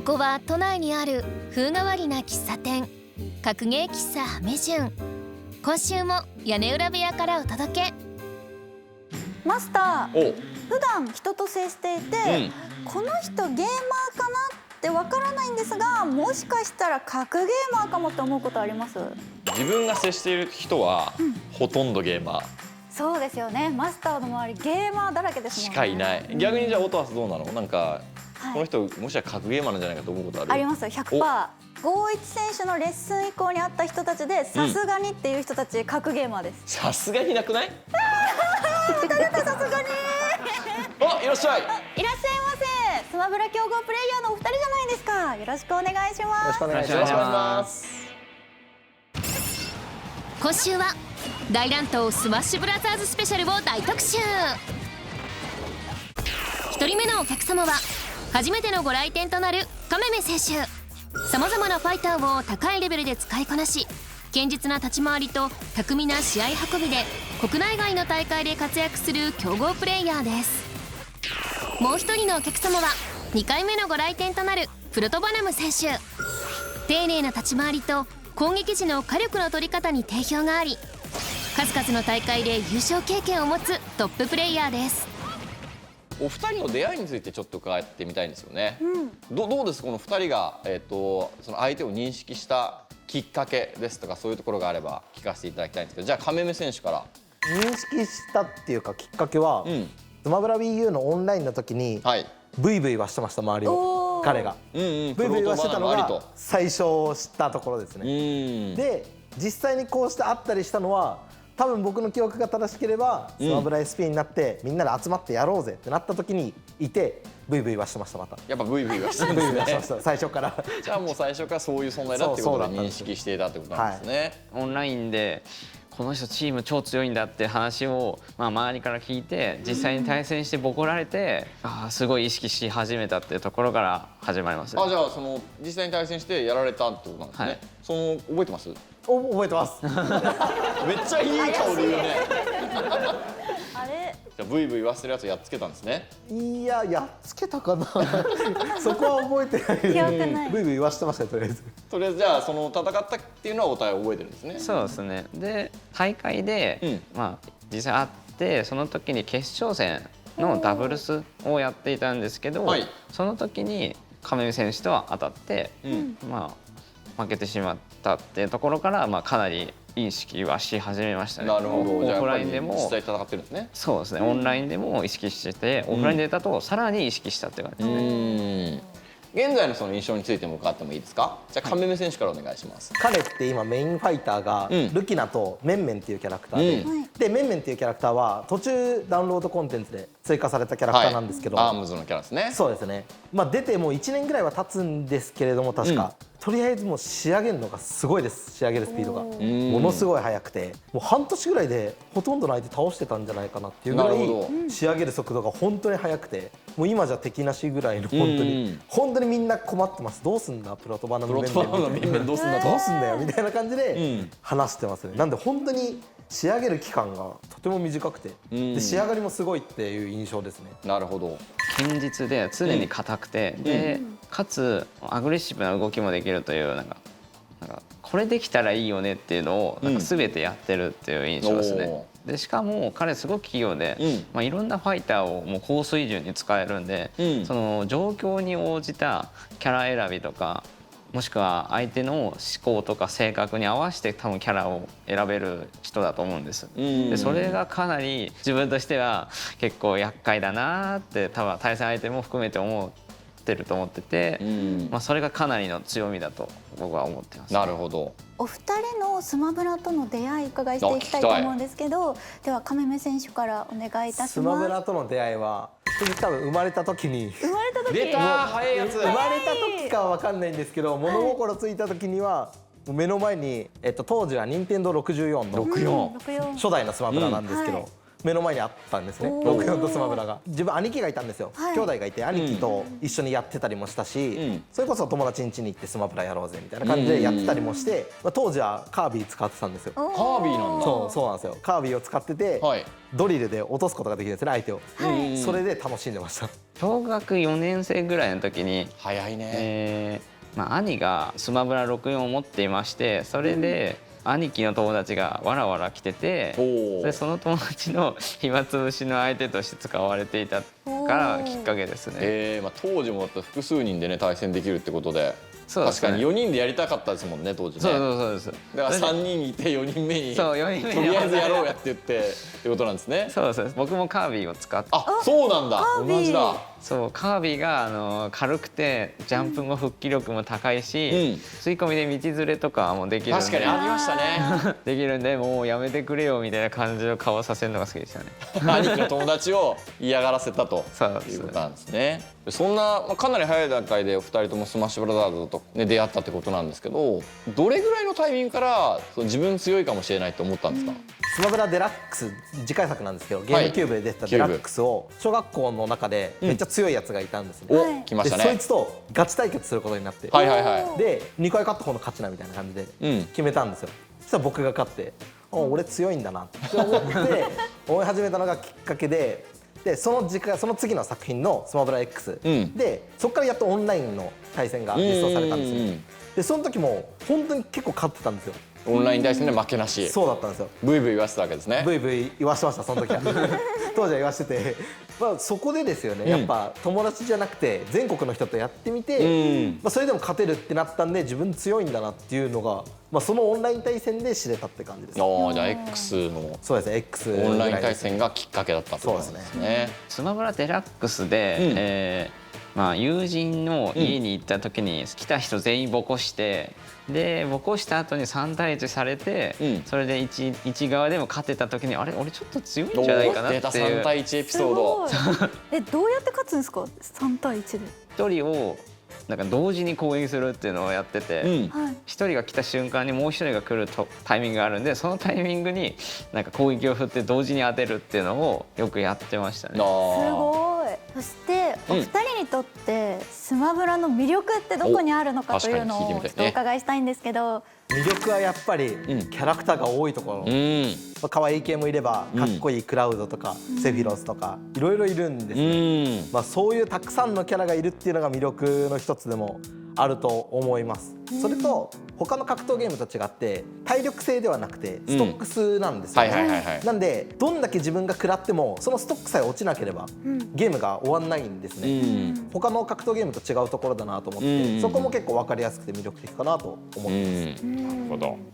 ここは都内にある風変わりな喫茶店、角芸喫茶ハメジュン。今週も屋根裏部屋からお届け。マスター、お、普段人と接していて、この人ゲーマーかなってわからないんですが、もしかしたら格ゲーマーかもって思うことあります？自分が接している人は、ほとんどゲーマーそうですよね。マスターの周りゲーマーだらけですもんね。しかいない。逆にじゃあ音羽どうなの？なんか、はい、この人もしか格ゲーマーなんじゃないかと思うことある？ありますよ、100%。51選手のレッスン以降に会った人たちで、さすがにっていう人たち格ゲーマーです。さすがになくない？誰ださすがにあ、いらっしゃい。いらっしゃいませ。スマブラ強豪プレイヤーのお二人じゃないですか。よろしくお願いします。よろしくお願いします。今週は大乱闘スマッシュブラザーズスペシャルを大特集。1人目のお客様は初めてのご来店となるカメメ選手。さまざまなファイターを高いレベルで使いこなし、堅実な立ち回りと巧みな試合運びで国内外の大会で活躍する強豪プレイヤーです。もう一人のお客様は2回目のご来店となるプロトバナム選手。丁寧な立ち回りと攻撃時の火力の取り方に定評があり、数々の大会で優勝経験を持つトッププレイヤーです。お二人の出会いについてちょっと伺ってみたいんですよね。どうですこの二人が、その相手を認識したきっかけですとか、そういうところがあれば聞かせていただきたいんですけど、じゃあカメメ選手から。認識したっていうかきっかけは、スマブラ WiiU のオンラインの時に、ブイブイはしてました、周りを。彼がブイブイはしてたのが最初知ったところですね。で実際にこうして会ったりしたのは、多分僕の記憶が正しければスマブラ SP になってみんなで集まってやろうぜってなった時にいて、ブイブイはしてました。またやっぱブイブイはしてるんですね。最初からじゃあもう最初からそういう存在だっていうことで認識していたってことなんですね。オンラインでこの人チーム超強いんだって話を、周りから聞いて、実際に対戦してボコられて、すごい意識し始めたっていうところから始まります。じゃあその実際に対戦してやられたってことなんですね。その覚えてます？覚えてます。めっちゃいい顔で言うね。あれじゃあブイブイ言わせてるやつやっつけたんですね。いや、やっつけたかな。そこは覚えてない。記憶ない。ブイブイ言わしてましたよ、とりあえず。とりあえずじゃあその戦ったっていうのはお互い覚えてるんですね。そうですね。で大会で、実際会ってその時に決勝戦のダブルスをやっていたんですけど、その時にカメメ選手とは当たって、負けてしまったっていうところから、かなり意識はし始めましたね。なるほど。オフラインでも実際戦ってるんですね。そうですね。オンラインでも意識してて、オフラインで出たとさらに意識したって感じですね。現在のその印象についても伺ってもいいですか？じゃあカメメ選手からお願いします。彼って今メインファイターがルキナとメンメンっていうキャラクターで、メンメンっていうキャラクターは途中ダウンロードコンテンツで追加されたキャラクターなんですけど、アームズのキャラですね。そうですね。出てもう1年ぐらいは経つんですけれども、確か。とりあえずもう仕上げるのがすごいです。仕上げるスピードがものすごい速くて、もう半年ぐらいでほとんどの相手倒してたんじゃないかなっていうぐらい仕上げる速度が本当に速くて、もう今じゃ敵なしぐらいの本当にみんな困ってます。どうすんだプロトバナのメンメンどうすんだよみたいな感じで話してますね。なんで本当に仕上げる期間がとても短くて、で仕上がりもすごいっていう印象ですね。なるほど。堅実で常に硬くて、でかつアグレッシブな動きもできるという、なんかこれできたらいいよねっていうのを全てやってるっていう印象ですね。でしかも彼すごく器用で、いろんなファイターをもう高水準に使えるんで、その状況に応じたキャラ選びとか、もしくは相手の思考とか性格に合わせて多分キャラを選べる人だと思うんです。でそれがかなり自分としては結構厄介だなって多分対戦相手も含めて思ってると思ってて、それがかなりの強みだと僕は思ってます。なるほど。お二人のスマブラとの出会い伺いしていきたいと思うんですけど、ではカメメ選手からお願いいたします。スマブラとの出会いは多分生まれた時出た早いやつ。生まれた時かは分かんないんですけど、物心ついた時にはもう目の前に、当時は任天堂64の初代のスマブラなんですけど、目の前にあったんですね、64とスマブラが。自分兄貴がいたんですよ、兄弟がいて兄貴と一緒にやってたりもしたし、それこそ友達ん家に行ってスマブラやろうぜみたいな感じでやってたりもして、当時はカービィ使ってたんですよ。カービィなんだ。そうなんですよ。カービィを使ってて、ドリルで落とすことができるんですね、相手を。それで楽しんでました。小学4年生ぐらいの時に早いね。兄がスマブラ64を持っていまして、それで兄貴の友達がわらわら来てて、でその友達の暇つぶしの相手として使われていたからきっかけですね。当時もだって複数人でね対戦できるってことで。そうですね、確かに4人でやりたかったですもんね当時ね。そうです。だから3人いて4人目にそう4人目にとりあえずやろうやって言ってってことなんですね。そうです。僕もカービィを使って。そうなんだ。同じだ。そうカービィが軽くてジャンプも復帰力も高いし、吸い込みで道連れとかもできるんで。確かにありましたね。できるんで、もうやめてくれよみたいな感じの顔させるのが好きでしたね。兄貴の友達を嫌がらせたとそういうことなんですね。そんなかなり早い段階でお二人ともスマッシュブラザーズと、ね、出会ったってことなんですけど、どれぐらいのタイミングから自分強いかもしれないと思ったんですか？スマブラデラックス次回作なんですけど、ゲームキューブで出てたデラックスを小学校の中でめっちゃ強いやつがいたんですね。お、来ましたね。でそいつとガチ対決することになって、はいはいはい。で2回勝った方の勝ちなみたいな感じで決めたんですよ。そしたら僕が勝って、俺強いんだなって思って思い始めたのがきっかけで、その次の作品のスマブラ X で、そこからやっとオンラインの対戦が実装されたんですよ。でその時も本当に結構勝ってたんですよ。オンライン対戦で負けなし。そうだったんですよ。ブイブイ言わせたわけですね。ブイブイ言わしてました、その時は。当時は言わしてて、そこでですよね、やっぱ友達じゃなくて全国の人とやってみて、それでも勝てるってなったんで、自分強いんだなっていうのが、そのオンライン対戦で知れたって感じです。じゃあ X のそうですね、X オンライン対戦がきっかけだったってことですね。スマブラデラックスで、友人の家に行った時に来た人全員ボコして、でボコした後に3対1されて、それで 1側でも勝てた時に、あれ俺ちょっと強いんじゃないかなっていう。出た3対1エピソード。どうやって勝つんですか3対1で。1人をなんか同時に攻撃するっていうのをやってて、1人が来た瞬間にもう1人が来るタイミングがあるんで、そのタイミングになんか攻撃を振って同時に当てるっていうのをよくやってましたね。すごい。そしてお二人にとってスマブラの魅力ってどこにあるのかというのをちょっとお伺いしたいんですけど。魅力はやっぱりキャラクターが多いところ、可愛い系もいればかっこいいクラウドとかセフィロスとかいろいろいるんですね。そういうたくさんのキャラがいるっていうのが魅力の一つでもあると思います。それと他の格闘ゲームと違って体力制ではなくてストック数なんですよね。なんでどんだけ自分が食らってもそのストックさえ落ちなければゲームが終わんないんですね。他の格闘ゲームと違うところだなと思って、そこも結構分かりやすくて魅力的かなと思ってます。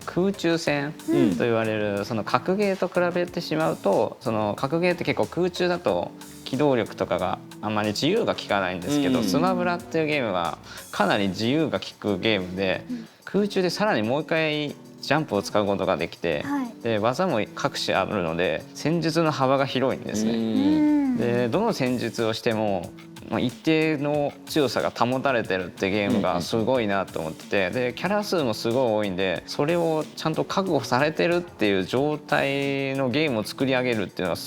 空中戦と言われるその格ゲーと比べてしまうと、その格ゲーって結構空中だと機動力とかがあんまり自由が利かないんですけど、スマブラっていうゲームはかなり自由が利くゲームで、空中でさらにもう一回ジャンプを使うことができて、で技も各種あるので戦術の幅が広いんですね。でどの戦術をしても一定の強さが保たれてるってゲームがすごいなと思ってて、でキャラ数もすごい多いんで、それをちゃんと確保されてるっていう状態のゲームを作り上げるっていうのは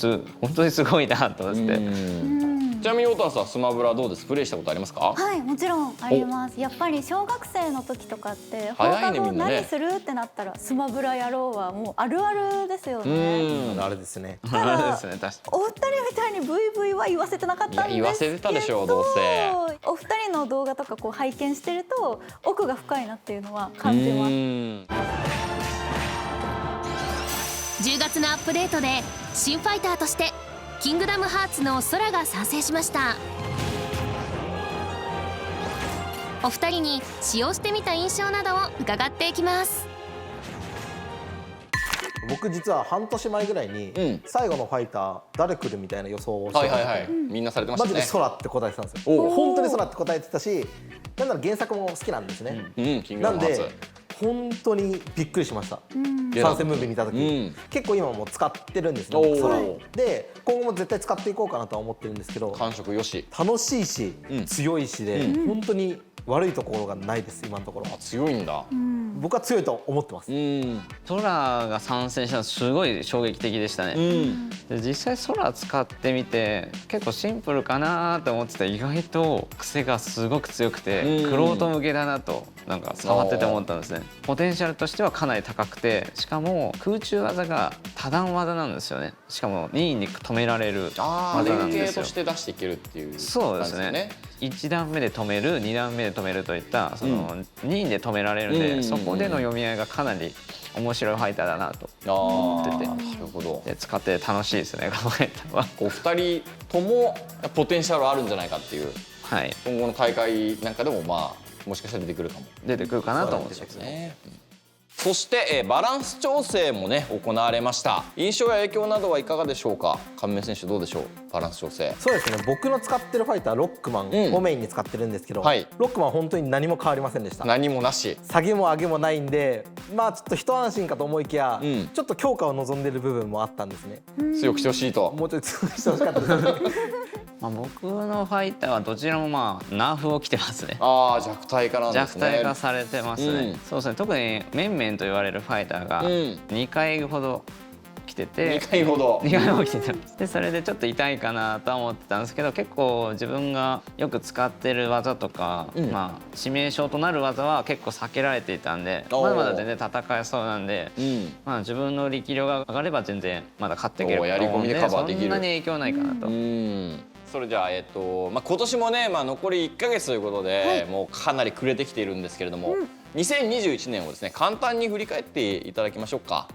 本当にすごいなと思って。ちなみに太田さん、スマブラどうです？プレイしたことありますか？はい、もちろんあります。やっぱり小学生の時とかって放課後何するってなったらスマブラやろうはもうあるあるですよね。あれですね。あれですね、確かに。お二人みたいにブイブイは言わせてなかったんですけど、言わせてたでしょう、どうせ。お二人の動画とかこう拝見してると奥が深いなっていうのは感じます。10月のアップデートで新ファイターとしてキングダムハーツの空が参戦しました。お二人に使用してみた印象などを伺っていきます。僕実は半年前ぐらいに最後のファイター誰来るみたいな予想をしてたんですよ。みんなされてましたね。マジで空って答えてたんですよ。本当に空って答えてたし、なんなら原作も好きなんですね。なんで本当にびっくりしました。参戦ムービー見た時、結構今も使ってるんですね、空を。で今後も絶対使っていこうかなとは思ってるんですけど、感触よし、楽しいし強いしで本当に悪いところがないです、今のところ。強いんだ。僕は強いと思ってます。ソラが参戦したのすごい衝撃的でしたね。で実際ソラ使ってみて結構シンプルかなと思ってたら意外と癖がすごく強くて玄人向けだなとなんか触ってて思ったんですね。ポテンシャルとしてはかなり高くて、しかも空中技が多段技なんですよね。しかも任意に止められる技連なんですよ。携として出していけるっていう感じそうですね。1段目で止める、2段目で止めるといったその任意で止められるんで、そこでの読み合いがかなり面白いファイターだなと思ってて、なるほど。で使って楽しいですね、このファイターは。こう2人ともポテンシャルあるんじゃないかっていう、はい、今後の大会なんかでもまあもしかしたら出てくるかも。出てくるかなと思ってますね。そして、バランス調整もね行われました。印象や影響などはいかがでしょうか。亀目選手どうでしょう、バランス調整。そうですね、僕の使ってるファイターロックマンをメインに使ってるんですけど、はいロックマン本当に何も変わりませんでした。何もなし。下げも上げもないんで、まあちょっと一安心かと思いきや、んちょっと強化を望んでる部分もあったんですね。強くしてほしいと。もうちょい強くしてほしかったですね。まあ、僕のファイターはどちらもまあナーフを着てますね。ああ、弱体化なんですね。弱体化されてますね。そうですね。特にメンメンと言われるファイターが2回ほど来てて、2回ほど。2回も来てたんです。でそれでちょっと痛いかなとは思ってたんですけど、結構自分がよく使ってる技とか、まあ致命傷となる技は結構避けられていたんで、まだまだ全然戦えそうなんで、まあ自分の力量が上がれば全然まだ勝っていけると思うんで、やり込みでカバーできる。そんなに影響ないかなと。それじゃあ、まあ、今年もね、まあ、残り1ヶ月ということで、もうかなり暮れてきているんですけれども、2021年をですね簡単に振り返っていただきましょうか。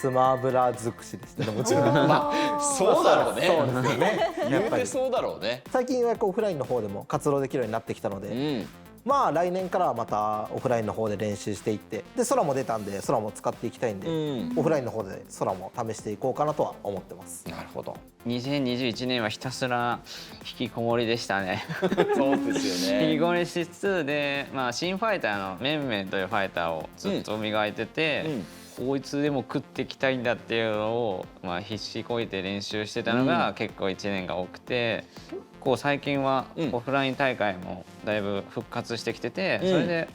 スマブラ尽くしでしたね、もちろん。まあ、そうだろうね。そうですよね。やっぱり言うてそうだろうね。最近はオフラインの方でも活動できるようになってきたので、まあ来年からはまたオフラインの方で練習していって、で空も出たんで空も使っていきたいんで、オフラインの方で空も試していこうかなとは思ってます。なるほど。2021年はひたすら引きこもりでしたね。そうですよね。引きこもりしつつで、まあ、新ファイターのメンメンというファイターをずっと磨いてて、こいつでも食っていきたいんだっていうのを、まあ、必死こいて練習してたのが結構1年が多くて、こう最近はオフライン大会もだいぶ復活してきてて、それで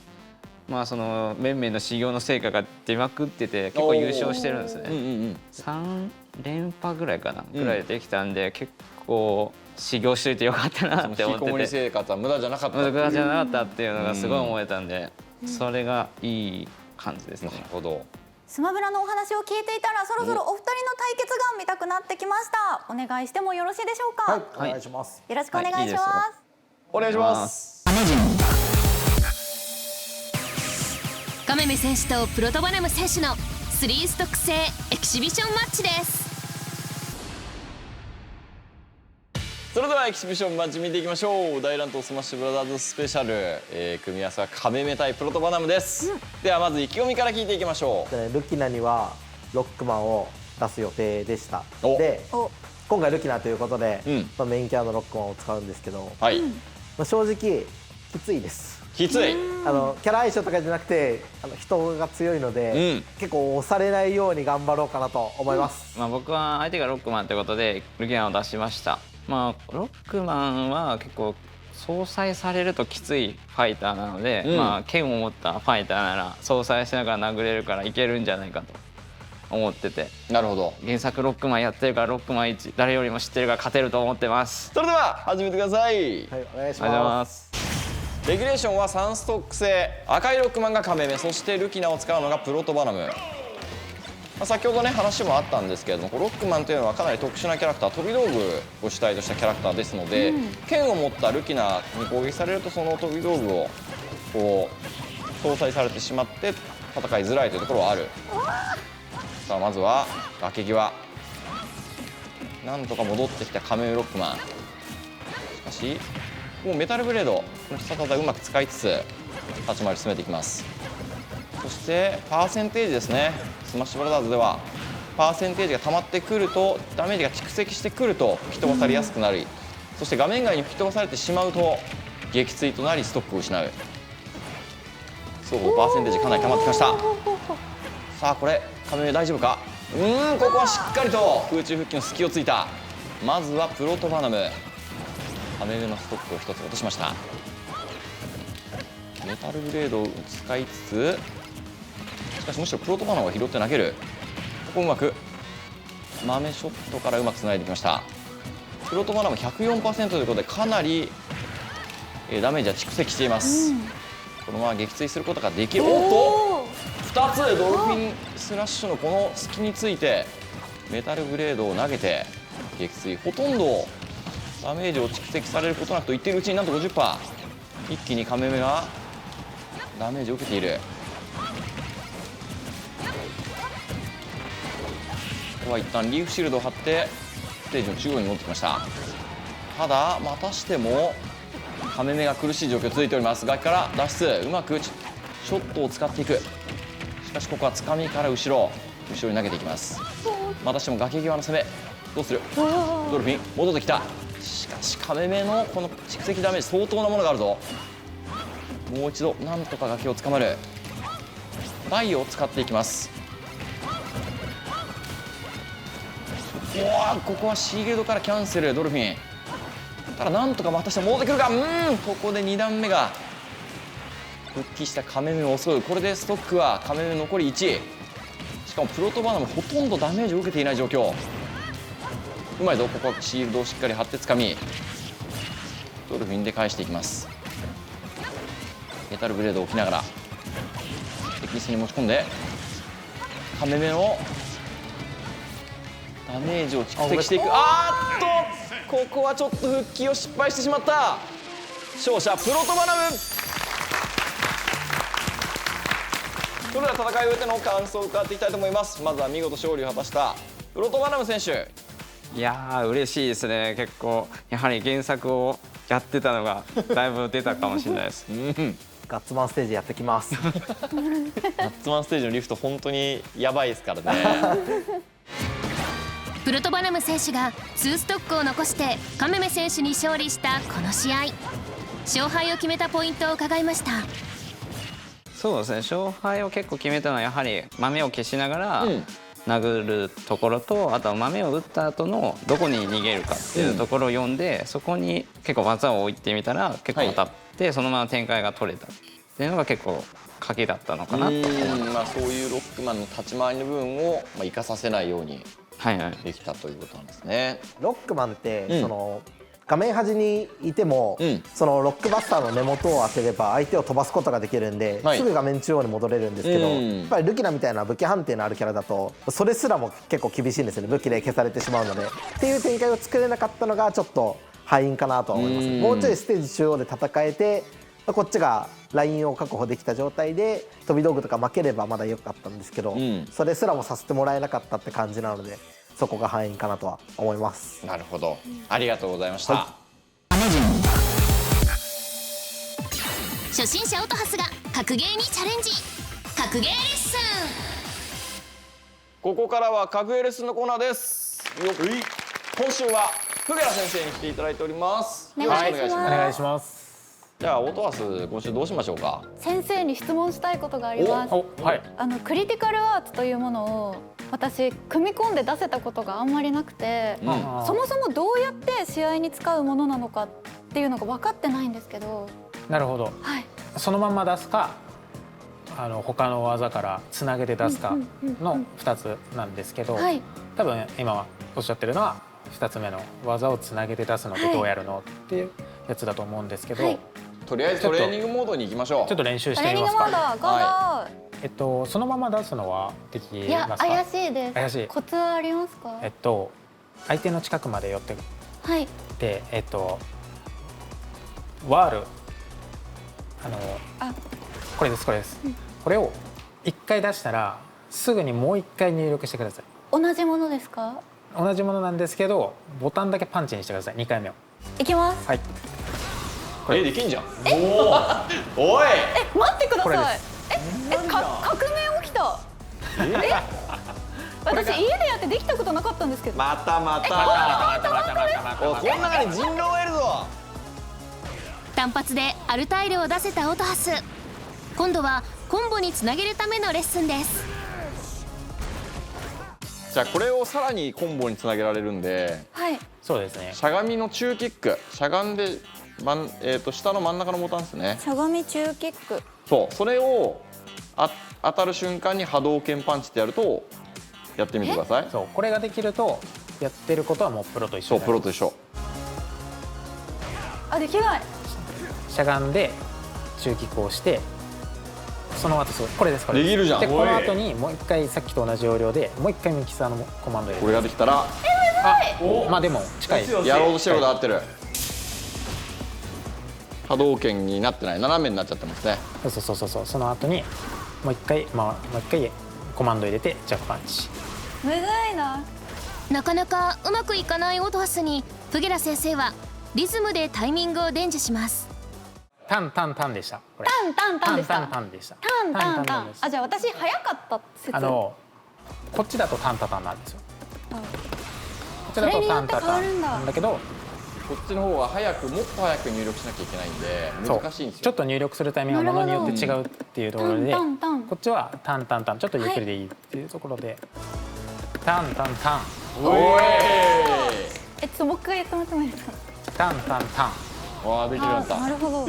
まあそのメンメンの修行の成果が出まくってて結構優勝してるんですね。3連覇ぐらいかな、ぐらいできたんで、結構修行しといてよかったなって思ってて、引きこもり生活は無駄じゃなかった。無駄じゃなかったっていうのがすごい思えたんで、それがいい感じですね。なるほど。スマブラのお話を聞いていたら、そろそろお二人の対決が見たくなってきました。お願いしてもよろしいでしょうか。はい、お願いします。よろしくお願いします。お願いします。亀目選手とプロトバナム選手の3ストック制エキシビションマッチです。それではエキシビションマッチ見ていきましょう。大乱闘スマッシュブラザーズスペシャル、組み合わせは亀目対プロトバナムです、ではまず意気込みから聞いていきましょう。ルキナにはロックマンを出す予定でした。おで今回ルキナということで、うんメインキャラのロックマンを使うんですけど、はい、正直きついです。きつい。キャラ相性とかじゃなくて人が強いので、結構押されないように頑張ろうかなと思います。まあ、僕は相手がロックマンということでルキナを出しました。まあ、ロックマンは結構相殺されるときついファイターなので、まあ、剣を持ったファイターなら相殺しながら殴れるからいけるんじゃないかと思ってて、なるほど。原作ロックマンやってるからロックマン1誰よりも知ってるから勝てると思ってます。それでは始めてください。はい、お願いしありがとうございま。ますす。レギュレーションは3ストック制、赤いロックマンが亀目、そしてルキナを使うのがプロトバナム。先ほどね話もあったんですけれども、ロックマンというのはかなり特殊なキャラクター、飛び道具を主体としたキャラクターですので、剣を持ったルキナに攻撃されるとその飛び道具をこう搭載されてしまって戦いづらいというところはある。さあまずは崖際、なんとか戻ってきた亀目ロックマン。しかしもうメタルブレードの必殺技をうまく使いつつ立ち回り進めていきます。そしてパーセンテージですね。スマッシュブラザーズではパーセンテージが溜まってくるとダメージが蓄積してくると吹き飛ばされやすくなり、そして画面外に吹き飛ばされてしまうと撃墜となりストックを失う。そう、パーセンテージかなり溜まってきました。さあこれ亀目大丈夫か。ここはしっかりと空中復帰の隙をついた。まずはプロトバナム、亀目のストックを1つ落としました。メタルブレードを使いつつしかしむしろプロトバナナが拾って投げる。ここうまく豆ショットからうまくつないできました。プロトバナナも 104% ということでかなりダメージは蓄積しています、このまま撃墜することができる。おっと2つドルフィンスラッシュのこの隙についてメタルブレードを投げて撃墜、ほとんどダメージを蓄積されることなくと言っているうちになんと 50%、 一気にカメメがダメージを受けている。ここは一旦リーフシールドを張ってステージの中央に持ってきました。ただまたしてもカメメが苦しい状況続いております。崖から脱出、うまくショットを使っていく。しかしここはつかみから後ろに投げていきます。またしても崖際の攻め、どうする。ドルフィン戻ってきた。しかしカメメのこの蓄積ダメージ相当なものがあるぞ。もう一度なんとか崖をつかまる。台を使っていきます。ここはシーゲルドからキャンセル。ドルフィンただなんとかまたして戻ってくるか。ここで2段目が復帰したカメメを襲う。これでストックはカメメ残り1。しかもプロトバナもほとんどダメージを受けていない状況。うまいぞ。ここはシールドをしっかり張ってつかみドルフィンで返していきます。メタルブレードを置きながら敵室に持ち込んでカメメのダメージを蓄積していく。ここはちょっと復帰を失敗してしまった。勝者プロトバナム。それでは戦いを終えての感想を伺っていきたいと思います。まずは見事勝利を果たしたプロトバナム選手。いやー嬉しいですね。結構やはり原作をやってたのがだいぶ出たかもしれないですガッツマンステージやってきますガッツマンステージのリフト本当にやばいですからねプロトバナム選手が2ストックを残してカメメ選手に勝利したこの試合、勝敗を決めたポイントを伺いました。そうですね、勝敗を結構決めたのはやはり豆を消しながら殴るところと、あとは豆を打った後のどこに逃げるかっていうところを読んで、そこに結構技を置いてみたら結構当たってそのまま展開が取れたっていうのが結構鍵だったのかなと思います。そういうロックマンの立ち回りの部分を生かさせないようにはいはい、できたということなんですね。ロックマンって、その画面端にいても、そのロックバスターの根元を当てれば相手を飛ばすことができるんで、すぐ画面中央に戻れるんですけど、やっぱりルキナみたいな武器判定のあるキャラだとそれすらも結構厳しいんですよね。武器で消されてしまうのでっていう展開を作れなかったのがちょっと敗因かなとは思います。もうちょいステージ中央で戦えて、こっちがラインを確保できた状態で飛び道具とか負ければまだ良かったんですけど、それすらもさせてもらえなかったって感じなので、そこが敗因かなとは思います。なるほど、ありがとうございました。初心者オトハスが格ゲーにチャレンジ、格ゲーレッスン。ここからは格ゲーレッスンのコーナーです。今週はフゲラ先生に来ていただいております。お願いします。お願いします。じゃあオトハス、今週どうしましょうか。先生に質問したいことがあります。はい。クリティカルアーツというものを私組み込んで出せたことがあんまりなくて、そもそもどうやって試合に使うものなのかっていうのが分かってないんですけど。なるほど。はい。そのまんま出すか、他の技からつなげて出すかの2つなんですけど、はい、多分今おっしゃってるのは2つ目の技をつなげて出すのってどうやるのっていうやつだと思うんですけど、はい、とりあえずトレーニングモードに行きましょう。ちょっと練習してみますか。そのまま出すのはできますか。いや、怪しいです。怪しい。コツはありますか。相手の近くまで寄ってはい。で、ワールこれです、これです、これを1回出したらすぐにもう1回入力してください。同じものですか。同じものなんですけど、ボタンだけパンチにしてください。2回目をいきます。はい。できんじゃん。おい、待ってくだこれでさい。革命起きた。私家でやってできたことなかったんですけど。またまたこの中に人狼がいるぞ。単発でアルタイルを出せたオトハス、今度はコンボにつなげるためのレッスンです。じゃあこれをさらにコンボにつなげられるんで、はい。そうですね。しゃがみの中キック、しゃがんで下の真ん中のボタンですね。しゃがみ中キック。そう、それを当たる瞬間に波動拳パンチってやるとやってみてください。そうこれができるとやってることはもうプロと一そう緒になる。プロと一緒。あ、できない。しゃがんで中キックをしてその後これですこれできるじゃんでこの後にもう一回さっきと同じ要領でもう一回ミキサーのコマンド入れこれができたらまあでも近いやろうとしてること合ってる。波動拳になってない、斜めになっちゃってますね。そうその後にもう一回コマンド入れてジャックパンチ。むずいな。なかなかうまくいかないオトハスにプゲラ先生はリズムでタイミングを伝授します。タンタンタンでしたこれ。タンタンタンですか。タンタンでした。タンタンタンでし。たあ、じゃあ私早かった説。こっちだとタンタタンなんですよ。こっちだそれとタによって変ンタタンわるんだなんだけど、こっちの方がもっと早く入力しなきゃいけないんでそう難しいんですよ。ちょっと入力するタイミングがものによって違うっていうところで、タンタンタンこっちはタンタンタンちょっとゆっくりでいいっていうところで、タンタンタンおいもう一回やってもらってもいいですか。タンタンタン。わあできるようになった。なるほど。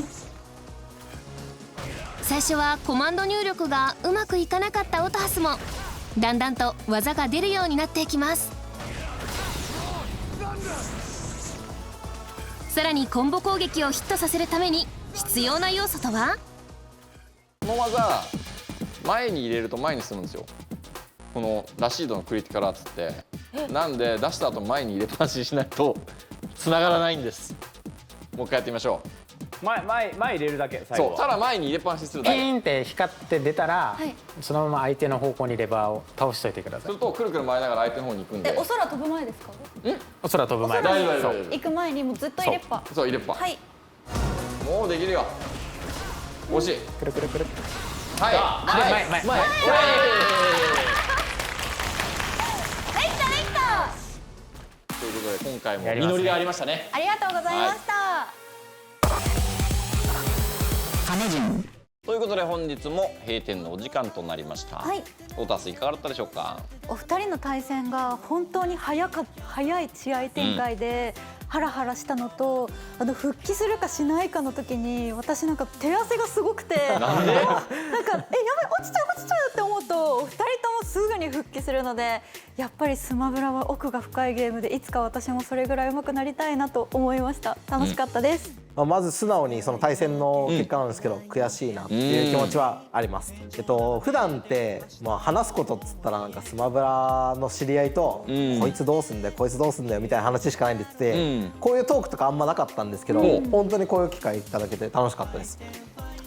最初はコマンド入力がうまくいかなかったオトハスもだんだんと技が出るようになっていきます。さらにコンボ攻撃をヒットさせるために必要な要素とは？この技前に入れると前に進むんですよ。このラシードのクリティカルアーツってなんで出した後前に入れっぱなしにしないと繋がらないんです。もう一回やってみましょう。前入れるだけ最後は。そうただ前に入れっぱなしにするだけ。ピーンって光って出たら、そのまま相手の方向にレバーを倒しといてください。するとくるくる回りながら相手の方に行くんで。お空飛ぶ前ですか。お空飛ぶ前大丈夫大丈夫大丈行く前にもうずっと入れっぱ。夫。そう入れっぱ。はい。もうできるよ。惜しい。くるくるくる。はい。前前前。できたできた。ということで今回もやりますね実りがありましたね。ありがとうございました。ということで本日も閉店のお時間となりました。はい。オタスいかがだったでしょうか。お二人の対戦が本当に早い試合展開でハラハラしたのと、復帰するかしないかの時に私なんか手汗がすごくてなんでやばい落ちちゃうって思うとお二人ともすぐに復帰するので、やっぱりスマブラは奥が深いゲームでいつか私もそれぐらい上手くなりたいなと思いました。楽しかったです。まず素直にその対戦の結果なんですけど、悔しいなっていう気持ちはあります。普段って話すことっつったらなんかスマブラの知り合いと、こいつどうすんだよこいつどうすんだよみたいな話しかないんですって、こういうトークとかあんまなかったんですけど、本当にこういう機会いただけて楽しかったです。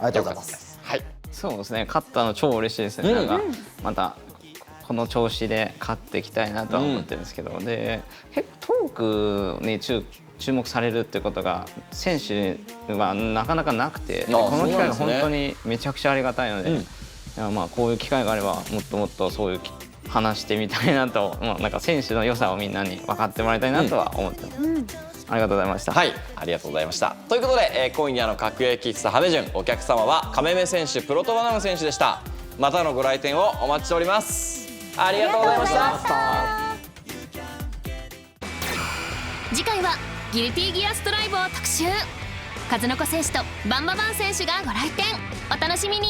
ありがとうございます。はい。そうですね、勝ったの超嬉しいですね。なんかまたこの調子で勝っていきたいなとは思ってるんですけど、で結構トークに注目されるってことが選手はなかなかなくて、この機会が本当にめちゃくちゃありがたいので、いやこういう機会があればもっともっとそういう話してみたいなと、なんか選手の良さをみんなに分かってもらいたいなとは思ってます。ありがとうございました。はい、ありがとうございました。ということで、今夜の格上喫茶ハメジュン、お客様はカメメ選手、プロトバナム選手でした。またのご来店をお待ちしております。ありがとうございました。次回はギルティギアストライブを特集。数の子選手とバンババン選手がご来店。お楽しみに。